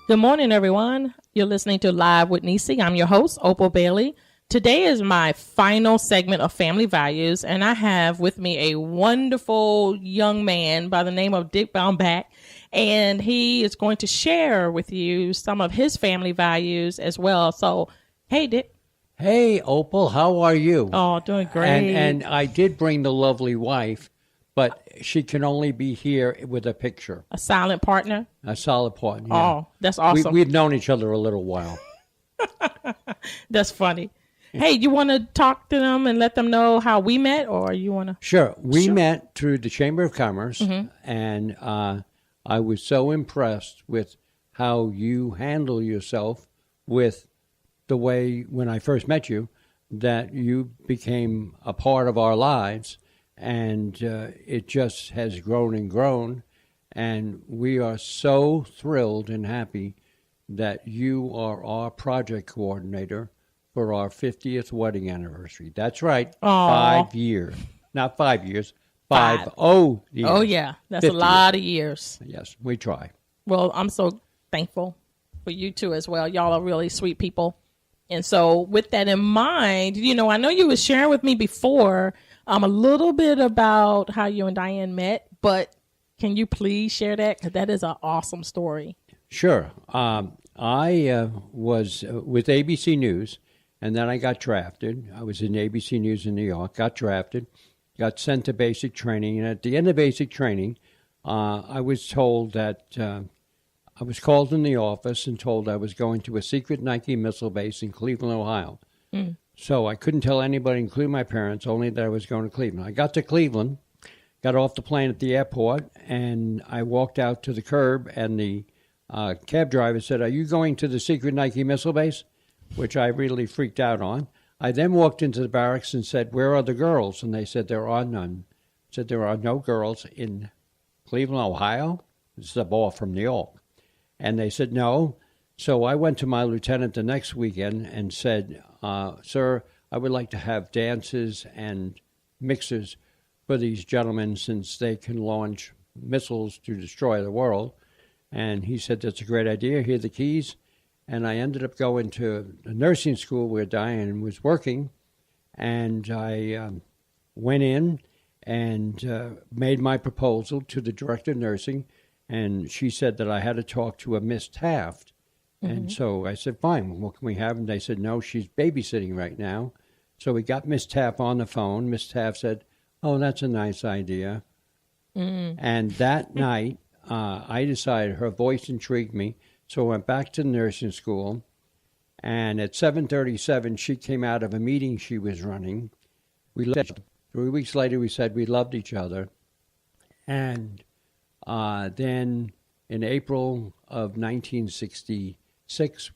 Good morning, everyone. You're listening to Live with Necee. I'm your host, Opal Bailey. Today is my final segment of Family Values, and I have with me a wonderful young man by the name of Dick Baumbach, and he is going to share with you some of his family values as well. So, hey, Dick. Hey, Opal, how are you? Oh, doing great. And I did bring the lovely wife, but she can only be here with a picture. A silent partner? A solid partner. Yeah. Oh, that's awesome. We've known each other a little while. That's funny. Hey, you want to talk to them and let them know how we met, or you want to? Sure. We met through the Chamber of Commerce, and I was so impressed with how you handle yourself with the way, when I first met you, that you became a part of our lives, and it just has grown and grown, and we are so thrilled and happy that you are our project coordinator for our 50th wedding anniversary. That's right. Aw. 5 years. Not 5 years. 5 years. Oh, yeah. That's 50 a lot of years. Yes, we try. Well, I'm so thankful for you two as well. Y'all are really sweet people. And so with that in mind, you know, I know you were sharing with me before a little bit about how you and Diane met, but can you please share that? Because that is an awesome story. Sure. I was with ABC News, and then I got drafted. I was in ABC News in New York, got drafted, got sent to basic training. And at the end of basic training, I was told that I was called in the office and told I was going to a secret Nike missile base in Cleveland, Ohio. So I couldn't tell anybody, including my parents, only that I was going to Cleveland. I got to Cleveland, got off the plane at the airport, and I walked out to the curb, and the cab driver said, "Are you going to the secret Nike missile base?" Which I really freaked out on. I then walked into the barracks and said, "Where are the girls?" And they said, "There are none." I said, "There are no girls in Cleveland, Ohio?" This is a ball from New York. And they said, "No." So I went to my lieutenant the next weekend and said, "Sir, I would like to have dances and mixers for these gentlemen since they can launch missiles to destroy the world." And he said, "That's a great idea. Here are the keys." And I ended up going to a nursing school where Diane was working. And I went in and made my proposal to the director of nursing. And she said that I had to talk to a Miss Taft. And so I said, "Fine, what can we have?" And they said, "No, she's babysitting right now." So we got Miss Taft on the phone. Miss Taft said, "Oh, that's a nice idea." And that night, I decided her voice intrigued me. So I went back to nursing school. And at 7:37, she came out of a meeting she was running. We left. 3 weeks later, we said we loved each other. And then in April of 1966,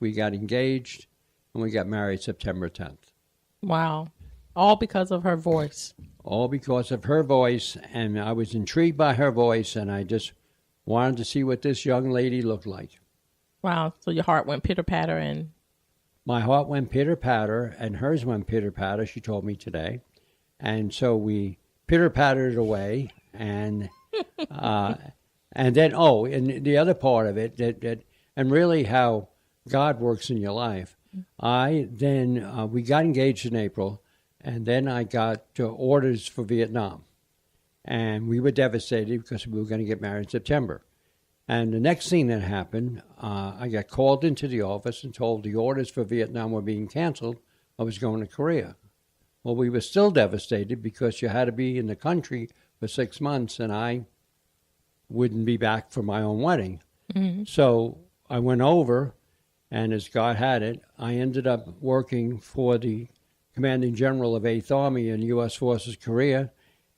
we got engaged, and we got married September 10th. Wow. All because of her voice. All because of her voice, and I was intrigued by her voice, and I just wanted to see what this young lady looked like. Wow. So your heart went pitter-patter and... My heart went pitter-patter, and hers went pitter-patter, she told me today. And so we pitter-pattered away, and and then, and the other part of it, and really how God works in your life, we got engaged in April, and then I got orders for Vietnam. And we were devastated because we were going to get married in September. And the next thing that happened, I got called into the office and told the orders for Vietnam were being canceled. I was going to Korea. Well, we were still devastated because you had to be in the country for 6 months, and I wouldn't be back for my own wedding. So I went over, and as God had it, I ended up working for the commanding general of 8th Army in U.S. Forces Korea,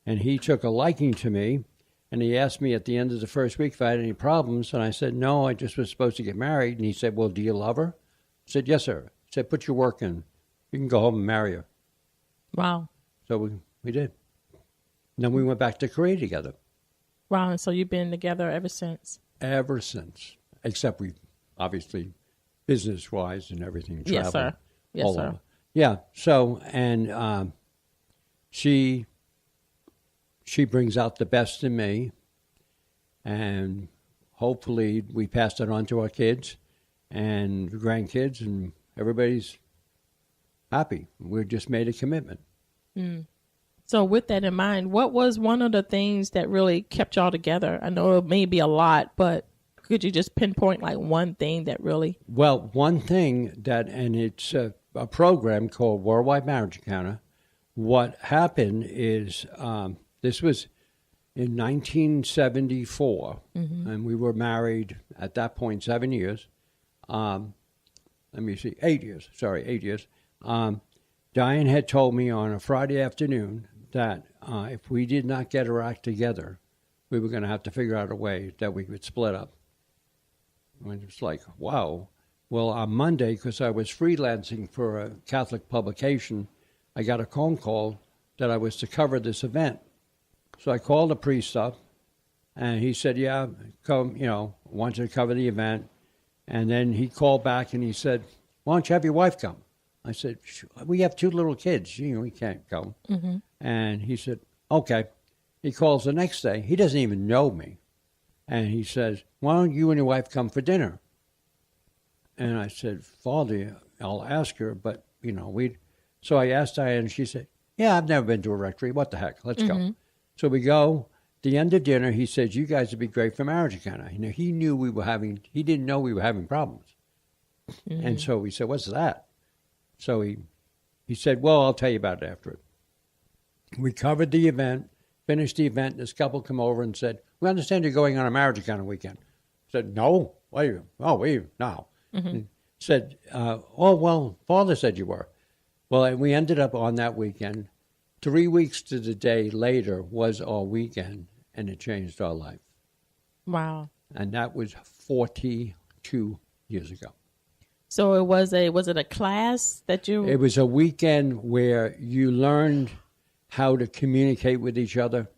and he took a liking to me. And he asked me at the end of the first week if I had any problems. And I said, "No, I just was supposed to get married." And he said, "Well, do you love her?" I said, "Yes, sir." He said, "Put your work in. You can go home and marry her." Wow. So we did. And then we went back to Korea together. Wow. And so you've been together ever since? Ever since. Except we, obviously, business-wise and everything. Yes, sir. Yes, sir. Over. Yeah. So, and she brings out the best in me, and hopefully we pass that on to our kids. and grandkids, and everybody's happy. We just made a commitment. So with that in mind, what was one of the things that really kept y'all together? I know it may be a lot, but could you just pinpoint like one thing that really? Well, one thing that, and it's a program called Worldwide Marriage Encounter. What happened is this was in 1974, and we were married at that point 7 years. Let me see, 8 years. Sorry, 8 years. Diane had told me on a Friday afternoon that if we did not get our act together, we were going to have to figure out a way that we could split up. And it's like, wow. Well, on Monday, because I was freelancing for a Catholic publication, I got a phone call that I was to cover this event. So I called the priest up, and he said, yeah, come, I want you to cover the event. And then he called back and he said, why don't you have your wife come? I said, we have 2 little kids. We can't come. And he said, okay. He calls the next day. He doesn't even know me. And he says, why don't you and your wife come for dinner? And I said, Father, I'll ask her, but, So I asked Diane, and she said, yeah, I've never been to a rectory. What the heck? Let's go. So we go. The end of dinner, he says, you guys would be great for marriage encounter. He knew he didn't know we were having problems. And so we said, what's that? So he said, well, I'll tell you about it after it. We covered the event, finished the event. This couple come over and said, we understand you're going on a marriage encounter weekend. I said, no. Wait, no. Said, oh, well, Father said you were. Well, and we ended up on that weekend. 3 weeks to the day later was our weekend, and it changed our life. Wow. And that was 42 years ago. So was it a class that you? It was a weekend where you learned how to communicate with each other,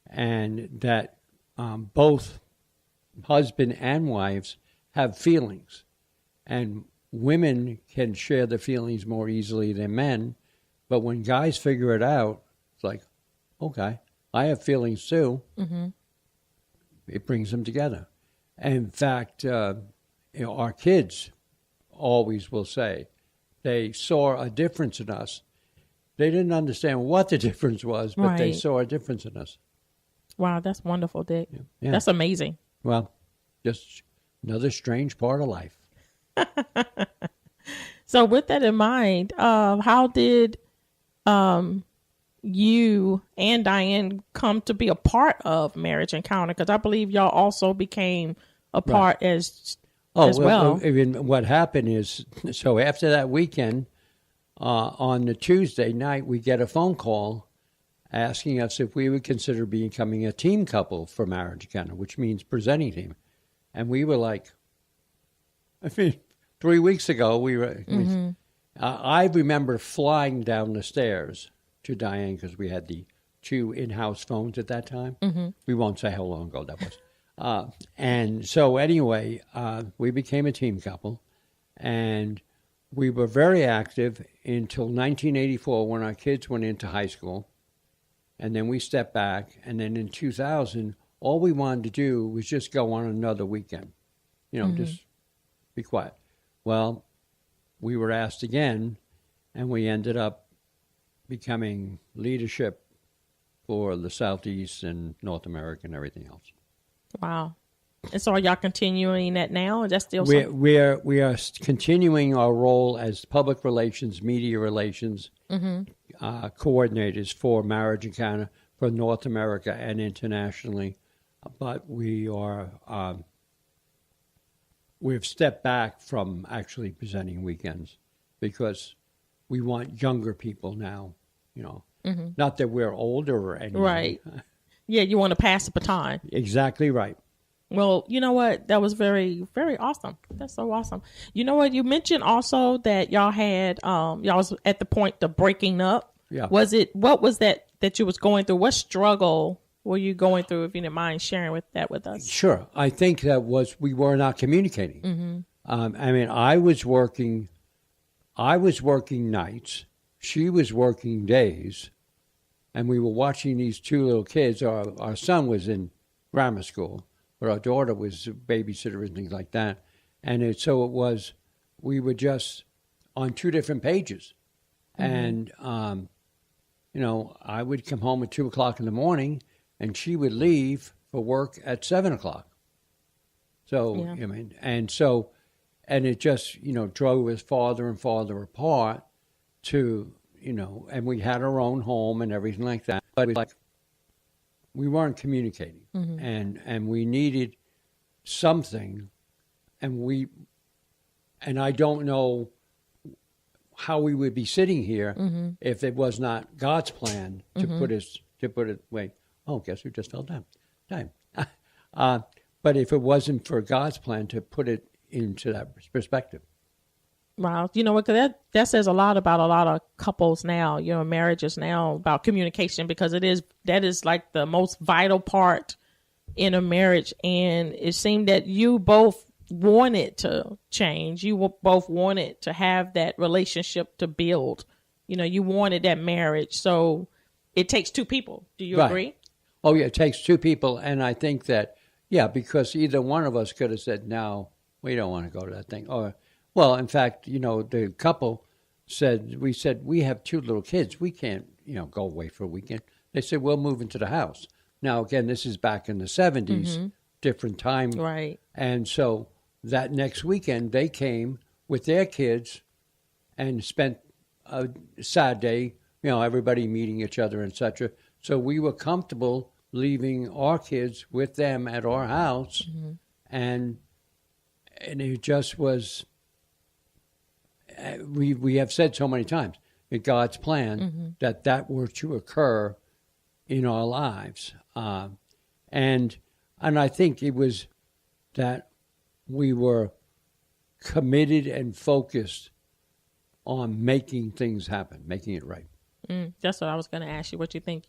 and that both husband and wives have feelings, and women can share their feelings more easily than men. But when guys figure it out, it's like, okay, I have feelings too. It brings them together. And in fact, our kids always will say they saw a difference in us. They didn't understand what the difference was, but they saw a difference in us. Wow, that's wonderful, Dick. Yeah. That's amazing. Well, just another strange part of life. So with that in mind, how did you and Diane come to be a part of Marriage Encounter? Because I believe y'all also became a part as well. Even what happened is, so after that weekend, on the Tuesday night, we get a phone call asking us if we would consider becoming a team couple for Marriage Encounter, which means presenting team. And we were like, 3 weeks ago, we were. I remember flying down the stairs to Diane because we had the 2 in-house phones at that time. We won't say how long ago that was. And so anyway, we became a team couple, and we were very active until 1984 when our kids went into high school, and then we stepped back. And then in 2000, all we wanted to do was just go on another weekend, just be quiet. Well, we were asked again, and we ended up becoming leadership for the Southeast and North America and everything else. Wow. And so are y'all continuing that now? Is that still we are continuing our role as public relations, media relations coordinators for Marriage Encounter for North America and internationally. But we've stepped back from actually presenting weekends because we want younger people now, Not that we're older or anything. Right. Yeah, you want to pass the baton. Exactly right. Well, you know what? That was very, very awesome. That's so awesome. You know what? You mentioned also that y'all had, y'all was at the point of breaking up. Yeah. What was that you was going through? What struggle were you going through, if you didn't mind sharing with us? Sure. I think that we were not communicating. I was working nights. She was working days. And we were watching these 2 little kids. Our son was in grammar school, but our daughter was a babysitter and things like that. And so it was, we were just on two different pages. And, I would come home at 2:00 in the morning and she would leave for work at 7:00. So, and it just, drove us farther and farther apart to, and we had our own home and everything like that. But it's like we weren't communicating and we needed something. And I don't know how we would be sitting here if it was not God's plan to put it away. Oh, guess who just fell down? But if it wasn't for God's plan to put it into that perspective. Wow. You know what? That says a lot about a lot of couples now, marriages now, about communication, because that is like the most vital part in a marriage. And it seemed that you both wanted to change. You both wanted to have that relationship to build. You wanted that marriage. So it takes two people. Do you agree? Oh, yeah, it takes two people. And I think that, because either one of us could have said, no, we don't want to go to that thing. Or, well, in fact, the couple said, we have two little kids. We can't, go away for a weekend. They said, we'll move into the house. Now, again, this is back in the 70s, different time. Right. And so that next weekend, they came with their kids and spent a Saturday, everybody meeting each other, etc. So we were comfortable leaving our kids with them at our house, and it just was. We have said so many times, in God's plan, that were to occur in our lives, and I think it was that we were committed and focused on making things happen, making it right. That's what I was going to ask you. What you think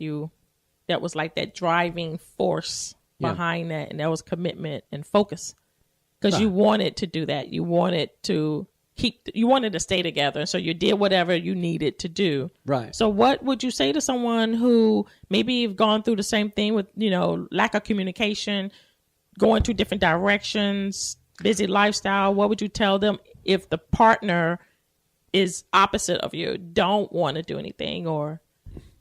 that was like that driving force behind that, and that was commitment and focus, because you wanted to do that. You wanted to stay together. So you did whatever you needed to do. Right. So what would you say to someone who maybe have gone through the same thing with, lack of communication, going to different directions, busy lifestyle? What would you tell them if the partner is opposite of you, don't want to do anything, or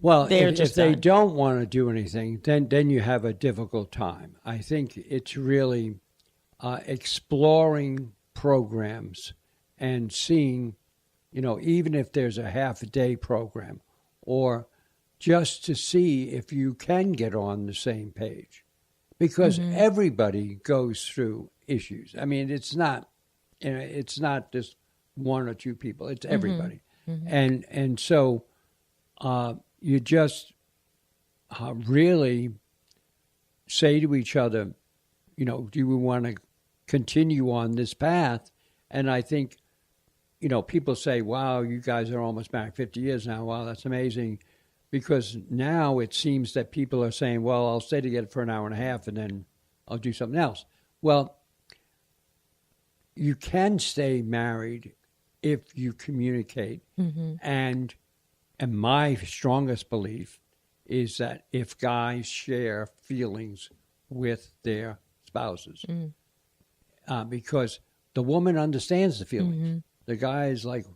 if they don't want to do anything, then you have a difficult time. I think it's really exploring programs and seeing, even if there's a half a day program, or just to see if you can get on the same page, because everybody goes through issues. I mean, it's not just one or two people; it's everybody, and so you just really say to each other, do we want to continue on this path? And I think, people say, wow, you guys are almost married 50 years now. Wow, that's amazing. Because now it seems that people are saying, well, I'll stay together for an hour and a half and then I'll do something else. Well, you can stay married if you communicate. And my strongest belief is that if guys share feelings with their spouses, because the woman understands the feelings. The guy is like,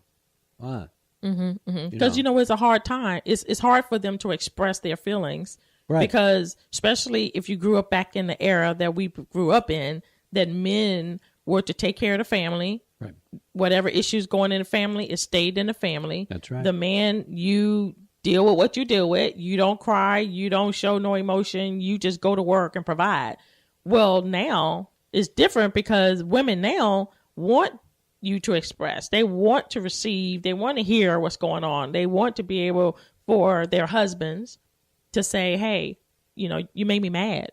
what? Because, it's a hard time. It's hard for them to express their feelings. Right. Because especially if you grew up back in the era that we grew up in, that men were to take care of the family. Right. Whatever issues going in the family, it stayed in the family. That's right. The man, you deal with what you deal with. You don't cry. You don't show no emotion. You just go to work and provide. Well, now it's different, because women now want you to express. They want to receive. They want to hear what's going on. They want to be able for their husbands to say, hey, you made me mad.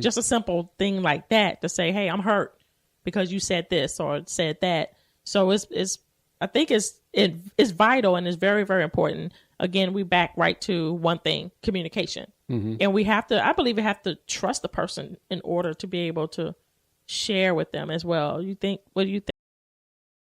Just a simple thing like that, to say, hey, I'm hurt because you said this or said that. So I think it's vital, and it's very, very important. Again, we back right to one thing: communication. And I believe we have to trust the person in order to be able to share with them as well. What do you think?